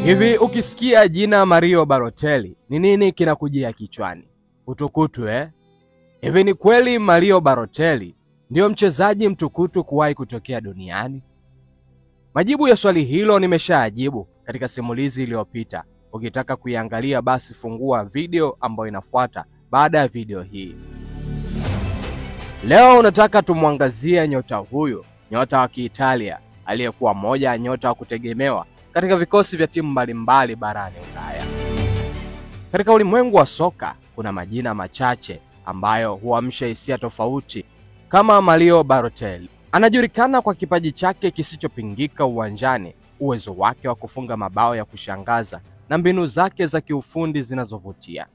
Hivi ukisikia jina Mario Balotelli, ni nini kinakujia kichwani? Utukutu Hivi ni kweli Mario Balotelli ndio mchezaji mtukutu kuwahi kutokea duniani? Majibu ya swali hilo nimeshaajibu katika simulizi iliyopita. Ukitaka kuiangalia basi fungua video ambayo inafuata baada ya video hii. Leo nataka tumwangazie nyota huyu, nyota wa Kiitalia aliyekuwa moja ya nyota wa kutegemewa katika vikosi vya timu mbalimbali barani Ulaya. Katika ulimwengu wa soka kuna majina machache ambayo huamsha hisia tofauti kama Mario Balotelli. Anajulikana kwa kipaji chake kisichopingika uwanjani, uwezo wake wa kufunga mabao ya kushangaza na mbinu zake za kiufundi zinazovutia.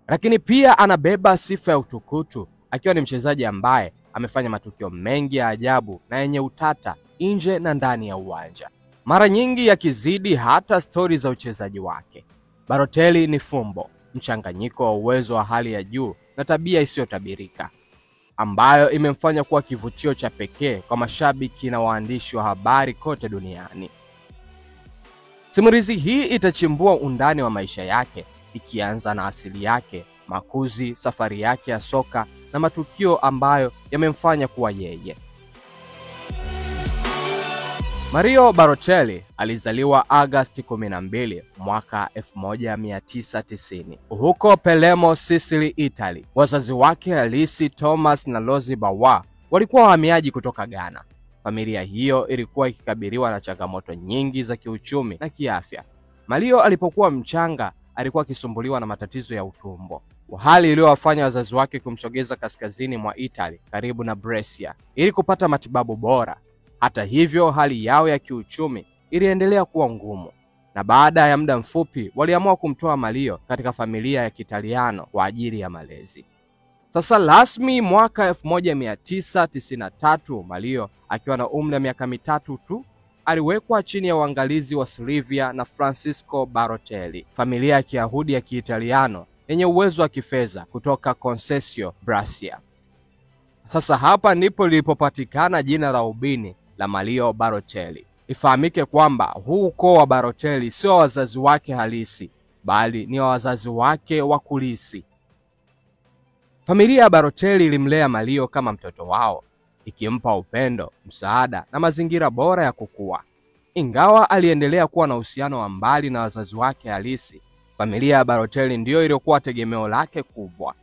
Lakini pia anabeba sifa ya utukutu, akiwa ni mchezaji ambaye amefanya matukio mengi ya ajabu na yenye utata nje na ndani ya uwanja, mara nyingi yakizidi hata stori za uchezaji wake. Balotelli ni fumbo, mchanganyiko wa uwezo wa hali ya juu na tabia isiyotabirika, ambayo imemfanya kuwa kivutio cha pekee kwa mashabiki na waandishi wa habari kote duniani. Simulizi hii itachimbua undani wa maisha yake, ikianza na asili yake, makuzi, safari yake ya soka na matukio ambayo yamemfanya kuwa yeye. Mario Balotelli alizaliwa Agosti 12 mwaka 1990 huko Palermo, Sicily, Italy. Wazazi wake halisi Thomas na Rosie Bauer walikuwa wahamiaji kutoka Ghana. Familia hiyo ilikuwa ikikabiliwa na changamoto nyingi za kiuchumi na kiafya. Mario alipokuwa mchanga alikuwa akisumbuliwa na matatizo ya utumbo, hali iliyowafanya wazazi wake kumsogeza kaskazini mwa Italy karibu na Brescia ili kupata matibabu bora. Hata hivyo, hali yao ya kiuchumi iliendelea kuwa ngumu, na baada ya muda mfupi waliamua kumtoa Mario katika familia ya Kitaliano kwa ajili ya malezi. Sasa rasmi mwaka 1993, Mario akiwa na umri wa miaka 3 tu aliwekwa chini ya uangalizi wa Silvia na Francisco Balotelli, familia ya Kiyahudi ya Kiitaliano yenye uwezo wa kifedha kutoka Concesio Brescia. Sasa hapa ndipo lilipopatikana jina la ubini la Mario Balotelli. Ifahamike kwamba huu ukoo wa Balotelli sio wazazi wake halisi, bali ni wazazi wake wa kulisi. Familia ya Balotelli ilimlea Mario kama mtoto wao, ikimpa upendo, msaada na mazingira bora ya kukua. Ingawa aliendelea kuwa na uhusiano wa mbali na wazazi wake halisi, familia ya Balotelli ndiyo iliyokuwa tegemeo lake kubwa.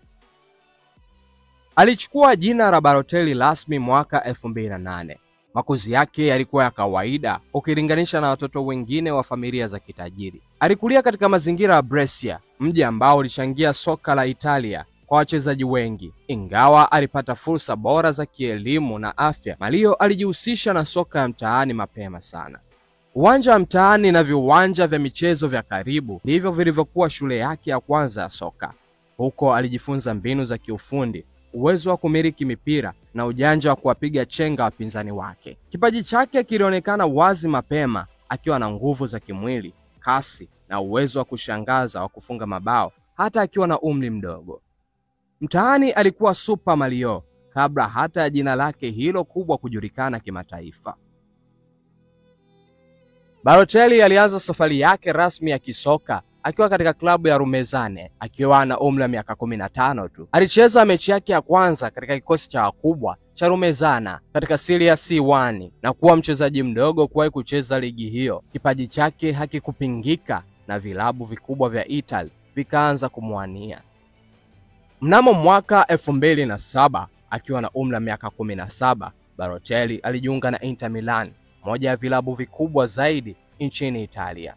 Alichukua jina la Balotelli rasmi mwaka 2008. Makuzi yake yalikuwa ya kawaida ukilinganisha na watoto wengine wa familia za kitajiri. Alikulia katika mazingira ya Brescia, mji ambao ulichangia soka la Italia kwa wachezaji wengi. Ingawa alipata fursa bora za kielimu na afya, Mario alijihusisha na soka ya mtaani mapema sana. Uwanja wa mtaani na viwanja vya michezo vya karibu ndivyo vilivyokuwa shule yake ya kwanza ya soka. Huko alijifunza mbinu za kiufundi, uwezo wa kumiliki mipira na ujanja wa kuwapiga chenga wapinzani wake. Kipaji chake kilionekana wazi mapema, akiwa na nguvu za kimwili, kasi na uwezo wa kushangaza wa kufunga mabao hata akiwa na umri mdogo. Mtaani alikuwa Super Mario kabla hata ya jina lake hilo kubwa kujulikana kimataifa. Balotelli alianza safari yake rasmi ya kisoka akiwa katika klabu ya Rumezane akiwa na umri wa miaka 15 tu. Alicheza mechi yake ya kwanza katika kikosi cha wakubwa cha Rumezana katika Serie C1 na kuwa mchezaji mdogo kuwahi kucheza ligi hiyo. Kipaji chake hakikupingika na vilabu vikubwa vya Italy vikaanza kumwania. Mnamo mwaka 2007 akiwa na umri wa miaka 17, Balotelli alijiunga na Inter Milan, moja ya vilabu vikubwa zaidi nchini Italia,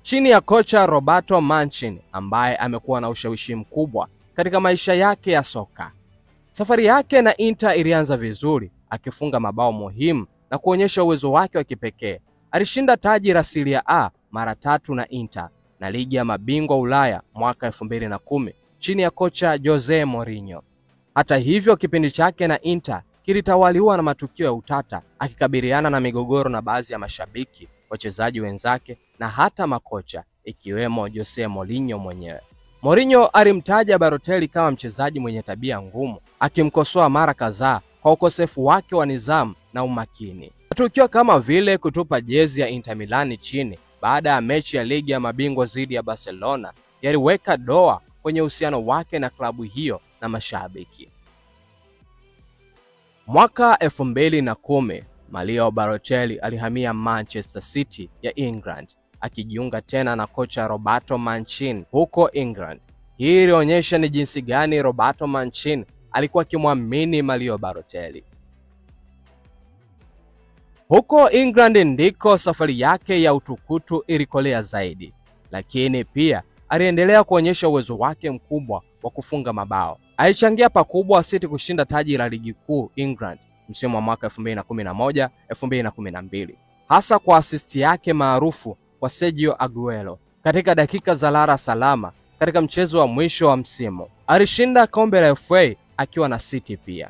chini ya kocha Roberto Mancini ambaye amekuwa na ushawishi mkubwa katika maisha yake ya soka. Safari yake na Inter ilianza vizuri, akifunga mabao muhimu na kuonyesha uwezo wake wa kipekee. Alishinda taji la Serie A mara 3 na Inter na ligi ya mabingwa Ulaya mwaka 2010 chini ya kocha Jose Mourinho. Hata hivyo, kipindi chake na Inter kilitawaliwa na matukio ya utata, akikabiliana na migogoro na baadhi ya mashabiki, wachezaji wenzake na hata makocha, ikiwemo Jose Mourinho mwenyewe. Mourinho alimtaja Balotelli kama mchezaji mwenye tabia ngumu, akimkosoa mara kadhaa kwa ukosefu wake wa nidhamu na umakini. Matukio kama vile kutupa jezi ya Inter Milan chini baada ya mechi ya ligi ya mabingwa dhidi ya Barcelona yaliweka doa kwenye uhusiano wake na klabu hiyo na mashabiki. Mwaka 2010 Mario Balotelli alihamia Manchester City ya England, akijiunga tena na kocha Roberto Mancini huko England. Hii ilionyesha ni jinsi gani Roberto Mancini alikuwa akimwamini Mario Balotelli. Huko England ndiko safari yake ya utukutu ilikolea zaidi, lakini pia aliendelea kuonyesha uwezo wake mkubwa wa kufunga mabao. Alichangia pakubwa City kushinda taji la ligi kuu England msimu wa mwaka 2011-2012, hasa kwa assist yake maarufu kwa Sergio Aguero katika dakika za lala salama katika mchezo wa mwisho wa msimu. Alishinda kombe la FA akiwa na City pia.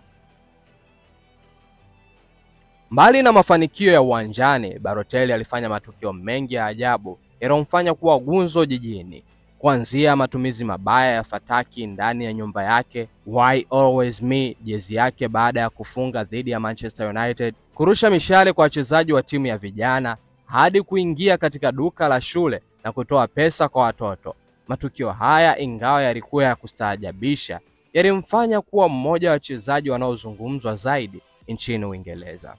Mbali na mafanikio ya uwanjani, Balotelli alifanya matukio mengi ya ajabu yaliyomfanya kuwa gunzo jijini. Kuanzia matumizi mabaya ya fataki ndani ya nyumba yake, Why Always Me, jezi yake baada ya kufunga dhidi ya Manchester United, kurusha mishale kwa wachezaji wa timu ya vijana, hadi kuingia katika duka la shule na kutoa pesa kwa watoto. Matukio haya, ingawa yalikuwa ya kustaajabisha, yalimfanya kuwa mmoja wa wachezaji wanaozungumzwa zaidi nchini Uingereza.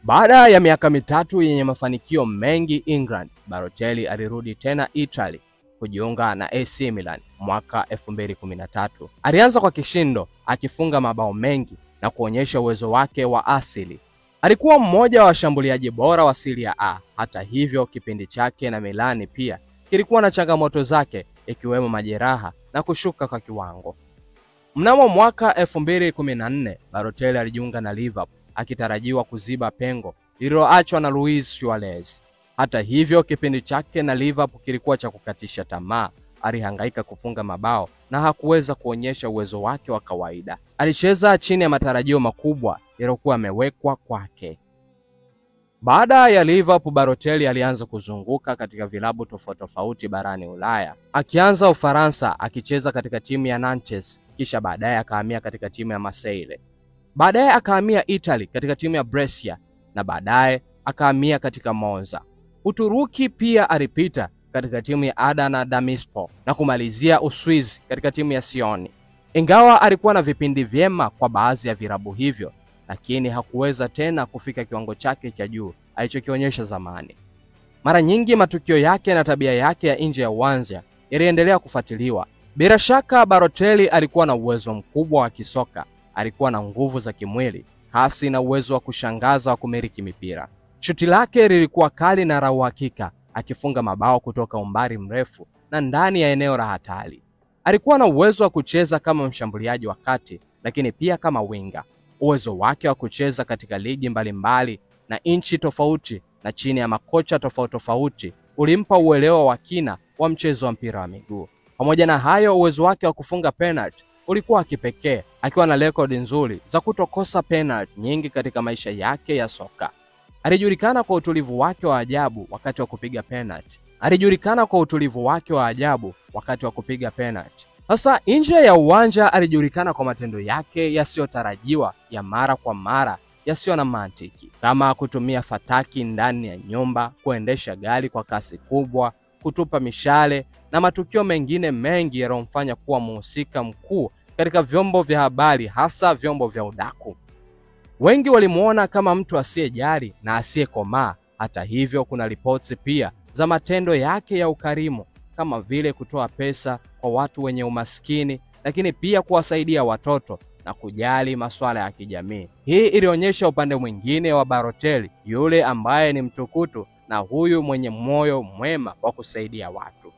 Baada ya miaka mitatu yenye mafanikio mengi England, Balotelli alirudi tena Italy kujiunga na AC Milan mwaka 2013. Alianza kwa kishindo akifunga mabao mengi na kuonyesha uwezo wake wa asili. Alikuwa mmoja wa washambuliaji bora wa Serie A. Hata hivyo, kipindi chake na Milan pia kilikuwa na changamoto zake, ikiwemo majeraha na kushuka kwa kiwango. Mnamo mwaka 2014, Balotelli alijiunga na Liverpool akitarajiwa kuziba pengo lililoachwa na Luis Suarez. Hata hivyo, kipindi chake na Liverpool kilikuwa cha kukatisha tamaa. Alihangaika kufunga mabao na hakuweza kuonyesha uwezo wake wa kawaida. Alicheza chini ya matarajio makubwa yaliyokuwa yamewekwa kwake. Baada ya Liverpool, Balotelli alianza kuzunguka katika vilabu tofauti barani Ulaya. Akianza Ufaransa akicheza katika timu ya Nantes, kisha baadaye akahamia katika timu ya Marseille. Baadaye akahamia Italy katika timu ya Brescia na baadaye akahamia katika Monza. Uturuki pia alipita katika timu ya Adana Demirspor na kumalizia Uswizi katika timu ya Sion. Ingawa alikuwa na vipindi vyema kwa baadhi ya vilabu hivyo, lakini hakuweza tena kufika kiwango chake cha juu alichokionyesha zamani. Mara nyingi matukio yake na tabia yake ya nje ya uwanja yaliendelea kufuatiliwa. Bila shaka Balotelli alikuwa na uwezo mkubwa wa kisoka. Alikuwa na nguvu za kimwili, kasi na uwezo wa kushangaza wa kumiliki mipira. Shuti lake lilikuwa kali na la uhakika, akifunga mabao kutoka umbali mrefu na ndani ya eneo la hatari. Alikuwa na uwezo wa kucheza kama mshambuliaji wa kati, lakini pia kama winga. Uwezo wake wa kucheza katika ligi mbalimbali na nchi tofauti na chini ya makocha tofauti ulimpa uelewa wa kina wa mchezo wa mpira wa miguu. Pamoja na hayo, uwezo wake wa kufunga penalty ulikuwa kipekee, akiwa na rekodi nzuri za kutokosa penalty nyingi katika maisha yake ya soka. Alijulikana kwa utulivu wake wa ajabu wakati wa kupiga penalty. Sasa nje ya uwanja alijulikana kwa matendo yake yasiyotarajiwa ya mara kwa mara, yasiyo na mantiki, kama kutumia fataki ndani ya nyumba, kuendesha gari kwa kasi kubwa, kutupa mishale na matukio mengine mengi yaliyomfanya kuwa mhusika mkuu katika vyombo vya habari, hasa vyombo vya udaku. Wengi walimuona kama mtu asiyejali na asiyekomaa. Hata hivyo, kuna ripoti pia za matendo yake ya ukarimu, kama vile kutoa pesa kwa watu wenye umaskini, lakini pia kuwasaidia watoto na kujali masuala ya kijamii. Hii ilionyesha upande mwingine wa Balotelli, yule ambaye ni mtukutu na huyu mwenye moyo mwema wa kusaidia watu.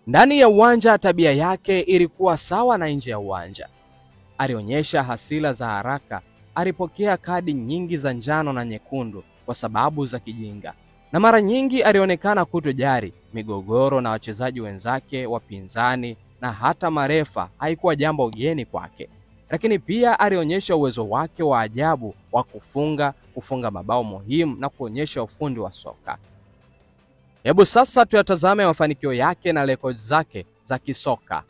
Ndani ya uwanja tabia yake ilikuwa sawa na nje ya uwanja. Alionyesha hasira za haraka, alipokea kadi nyingi za njano na nyekundu kwa sababu za kijinga, na mara nyingi alionekana kutojali migogoro na wachezaji wenzake, wapinzani na hata marefa haikuwa jambo geni kwake. Lakini pia alionyesha uwezo wake wa ajabu wa kufunga mabao muhimu na kuonyesha ufundi wa soka. Hebu sasa tuyatazame mafanikio yake na rekodi zake za kisoka.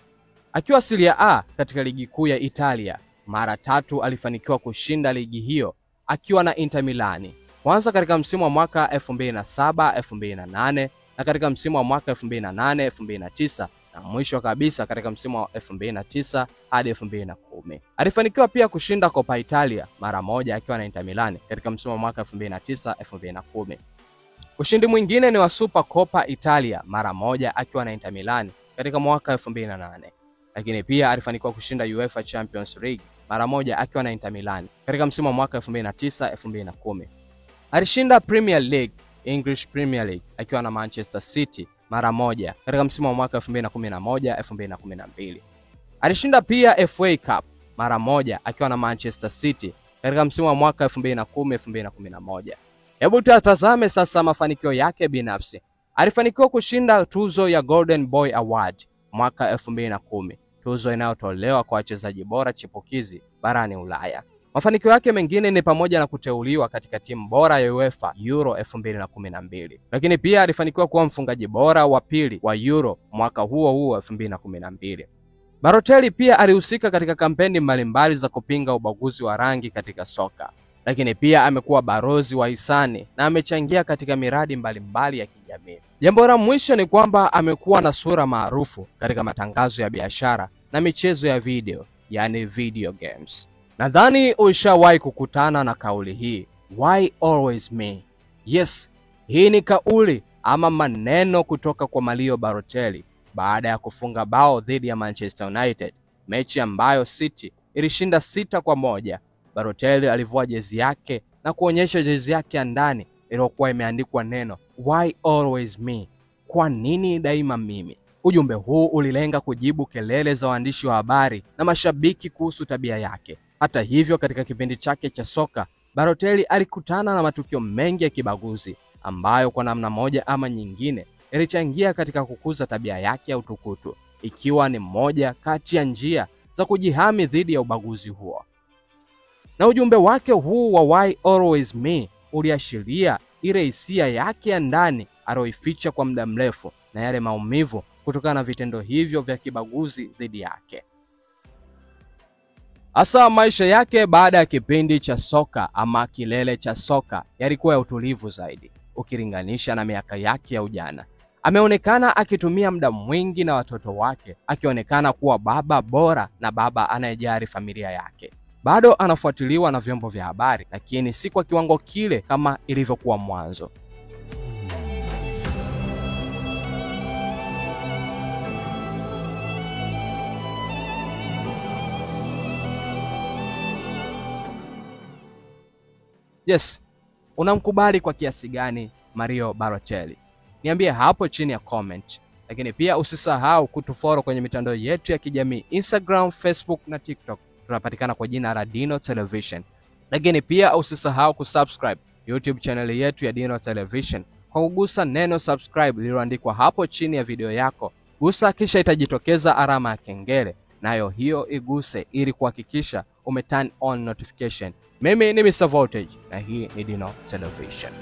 Akiwa Serie A katika ligi kuu ya Italia, mara 3 alifanikiwa kushinda ligi hiyo akiwa na Inter Milani. Kwanza katika msimu wa mwaka 2007-2008 na katika msimu wa mwaka 2008-2009 na mwisho kabisa katika msimu wa 2009 hadi 2010. Alifanikiwa pia kushinda Coppa Italia mara moja akiwa na Inter Milani katika msimu wa mwaka 2009-2010. Ushindi mwingine ni wa Super Coppa Italia mara moja akiwa na Inter Milani katika mwaka 2008. Lakini pia alifanikiwa kushinda UEFA Champions League mara moja akiwa na Inter Milani katika msimu wa mwaka 2009-2010. Alishinda Premier League, English Premier League akiwa na Manchester City mara moja katika msimu wa mwaka 2011-2012. Alishinda pia FA Cup mara moja akiwa na Manchester City katika msimu wa mwaka 2010-2011. Hebu tutazame sasa mafanikio yake binafsi. Alifanikiwa kushinda tuzo ya Golden Boy Award mwaka 2010, tuzo inayotolewa kwa wachezaji bora chipukizi barani Ulaya. Mafanikio yake mengine ni pamoja na kuteuliwa katika timu bora ya UEFA Euro 2012. Lakini pia alifanikiwa kuwa mfungaji bora wa pili wa Euro mwaka huo huo 2012. Balotelli pia alihusika katika kampeni mbalimbali za kupinga ubaguzi wa rangi katika soka. Lakini pia amekuwa balozi wa hisani na amechangia katika miradi mbalimbali ya kijamii. Jambo la mwisho ni kwamba amekuwa na sura maarufu katika matangazo ya biashara na michezo ya video, yani video games. Nadhani ushawahi kukutana na kauli hii, why always me? Yes, hii ni kauli ama maneno kutoka kwa Mario Balotelli baada ya kufunga bao dhidi ya Manchester United, mechi ambayo City ilishinda 6-1. Balotelli alivua jezi yake na kuonyesha jezi yake ya ndani iliyokuwa imeandikwa neno why always me? Kwa nini daima mimi? Ujumbe huu ulilenga kujibu kelele za waandishi wa habari na mashabiki kuhusu tabia yake. Hata hivyo, katika kipindi chake cha soka, Balotelli alikutana na matukio mengi ya kibaguzi ambayo kwa namna moja ama nyingine ilichangia katika kukuza tabia yake ya utukutu, ikiwa ni moja kati ya njia za kujihami dhidi ya ubaguzi huo. Na ujumbe wake huu wa why always me uliashiria ile hisia yake ya ndani aliyoificha kwa muda mrefu na yale maumivu kutokana na vitendo hivyo vya kibaguzi dhidi yake. Hasa maisha yake baada ya kipindi cha soka ama kilele cha soka yalikuwa ya utulivu zaidi ukilinganisha na miaka yake ya ujana. Ameonekana akitumia muda mwingi na watoto wake, akionekana kuwa baba bora na baba anayejali familia yake. Bado anafuatiliwa na vyombo vya habari, lakini si kwa kiwango kile kama ilivyokuwa mwanzo. Yes, unamkubali kwa kiasi gani Mario Balotelli? Niambie hapo chini ya comment. Lakini pia usisahau kutufollow kwenye mitandao yetu ya kijamii Instagram, Facebook na TikTok. Tunapatikana kwa jina la Dino Television. Lakini pia usisahau kusubscribe YouTube channel yetu ya Dino Television kwa kugusa neno subscribe lililoandikwa hapo chini ya video yako. Gusa kisha itajitokeza alama ya kengele, nayo hiyo iguse ili kuhakikisha umeturn on notification. Mimi ni Mr. Voltage na hii ni Dino Television.